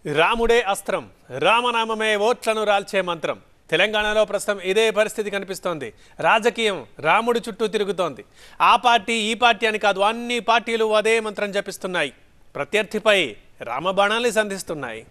రాముడే అస్త్రం, రామనామమే ఓట్లను రాల్చే మంత్రం. తెలంగాణలో ప్రస్తుతం ఇదే పరిస్థితి కనిపిస్తోంది. రాజకీయం రాముడి చుట్టూ తిరుగుతోంది. ఆ పార్టీ ఈ పార్టీ అని కాదు, అన్ని పార్టీలు అదే మంత్రం జపిస్తున్నాయి. ప్రత్యర్థిపై రామబాణాలు సంధిస్తున్నాయి.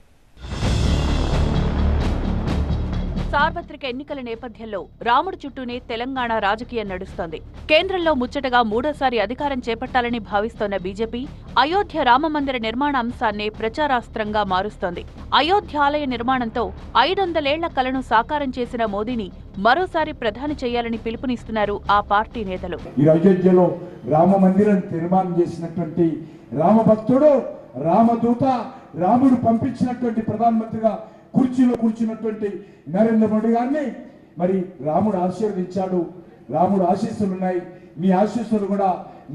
సార్వత్రిక ఎన్నికల నేపథ్యంలో రాముడి చుట్టూనే తెలంగాణ రాజకీయం నడుస్తోంది. కేంద్రంలో ముచ్చటగా మూడోసారి అధికారం చేపట్టాలని భావిస్తోన్న బీజేపీ అయోధ్య రామమందిర నిర్మాణ అంశాన్నే ప్రచారాస్త్రంగా మారుస్తోంది. అయోధ్య ఆలయ నిర్మాణంతో 500 ఏళ్ల కలను సాకారం చేసిన మోదీని మరోసారి ప్రధాని చేయాలని పిలుపునిస్తున్నారు ఆ పార్టీ నేతలు. ఈ అయోధ్యలో రామ మందిరం నిర్మాణం చేసినటువంటి రామభక్తుడు, రామదూత, రాముడు పంపించినటువంటి ప్రధానమంత్రిగా కుర్చీలో కూర్చున్నటువంటి నరేంద్ర మోడీ గారిని మరి రాముడు ఆశీర్వదించాడు. రాముడు ఆశీస్సులు ఉన్నాయి. మీ ఆశీస్సులు కూడా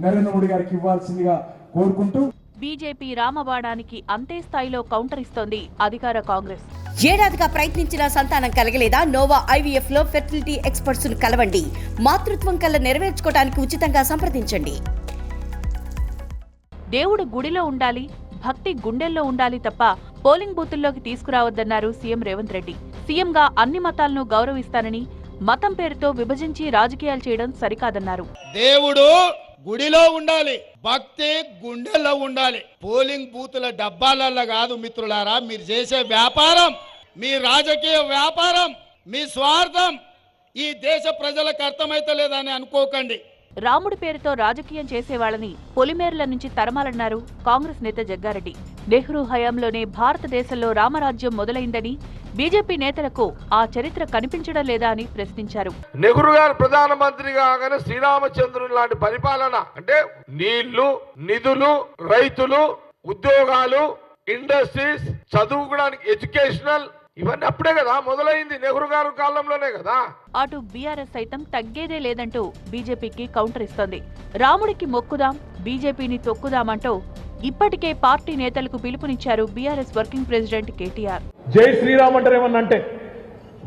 నరేంద్ర మోడీ గారికి ఇవ్వాల్సిందిగా కోరుకుంటూ బీజేపీ రామబాణానికి అంతే స్థాయిలో కౌంటర్ ఇస్తోంది అధికార కాంగ్రెస్. ఏడాదిగా ప్రయత్నించిన సంతానం కలగలేదా? నోవా IVF లో ఫెర్టిలిటీ ఎక్స్పర్ట్స్ ను కలవండి. మాతృత్వం కల నెరవేర్చుకోవడానికి ఉచితంగా సంప్రదించండి. దేవుడు గుడిలో ఉండాలి, భక్తి గుండెల్లో ఉండాలి తప్ప పోలింగ్ బూతుల్లోకి తీసుకురావద్దన్నారు సీఎం రేవంత్ రెడ్డి. సీఎంగా అన్ని మతాలను గౌరవిస్తానని, మతం పేరుతో విభజించి రాజకీయాలు చేయడం సరికాదన్నారు. దేవుడు గుడిలో ఉండాలి, భక్తి గుండెల్లో ఉండాలి. పోలింగ్ బూతుల డబ్బాలల్లో కాదు మిత్రులారా. మీరు చేసే వ్యాపారం, మీ రాజకీయ వ్యాపారం, మీ స్వార్థం ఈ దేశ ప్రజలకు అర్థమైతలేదని అనుకోకండి. రాముడి పేరుతో రాజకీయం చేసేవాళ్లని పొలిమేర్ల నుంచి తరమాలన్నారు కాంగ్రెస్ నేత జగ్గారెడ్డి. నెహ్రూ హయాంలోనే భారతదేశంలో రామరాజ్యం మొదలైందని, బీజేపీ నేతలకు ఆ చరిత్ర కనిపించడం లేదా అని ప్రశ్నించారు. నెహ్రూ గారు ప్రధానమంత్రి కాగానే శ్రీరామచంద్రుని లాంటి పరిపాలన అంటే నీళ్లు, నిధులు, రైతులు, ఉద్యోగాలు, ఇండస్ట్రీస్, చదువుకోవడానికి ఎడ్యుకేషనల్, ఇవన్నీ అప్పుడే కదా మొదలైంది. నెహ్రూ గారు కాలంలోనే కదా. అటు బీఆర్ఎస్ సైతం తగ్గేదే లేదంటూ బీజేపీకి కౌంటర్ ఇస్తోంది. రాముడికి మొక్కుదాం, బీజేపీని తొక్కుదామంటూ ఇప్పటికే పార్టీ నేతలకు పిలుపునిచ్చారు బీఆర్ఎస్ వర్కింగ్ ప్రెసిడెంట్ కేటీఆర్. జై శ్రీరామ్ అంటారు. ఏమన్నా అంటే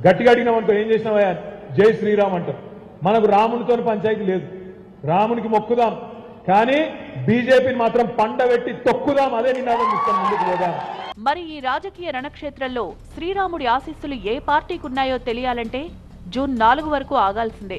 గట్టిగా అడిగినామనుకో, ఏం చేసినావా? జై శ్రీరామ్ అంటారు. మనకు రామునితో పంచాయతీ లేదు. రామునికి మొక్కుదాం, కానీ బీజేపీని మాత్రం పండబెట్టి తొక్కుదాం. అదే నినాదం ఇస్తాం, ముందుకు పోదాం. మరి ఈ రాజకీయ రణక్షేత్రంలో శ్రీరాముడి ఆశీస్సులు ఏ పార్టీకున్నాయో తెలియాలంటే జూన్ 4 వరకు ఆగాల్సిందే.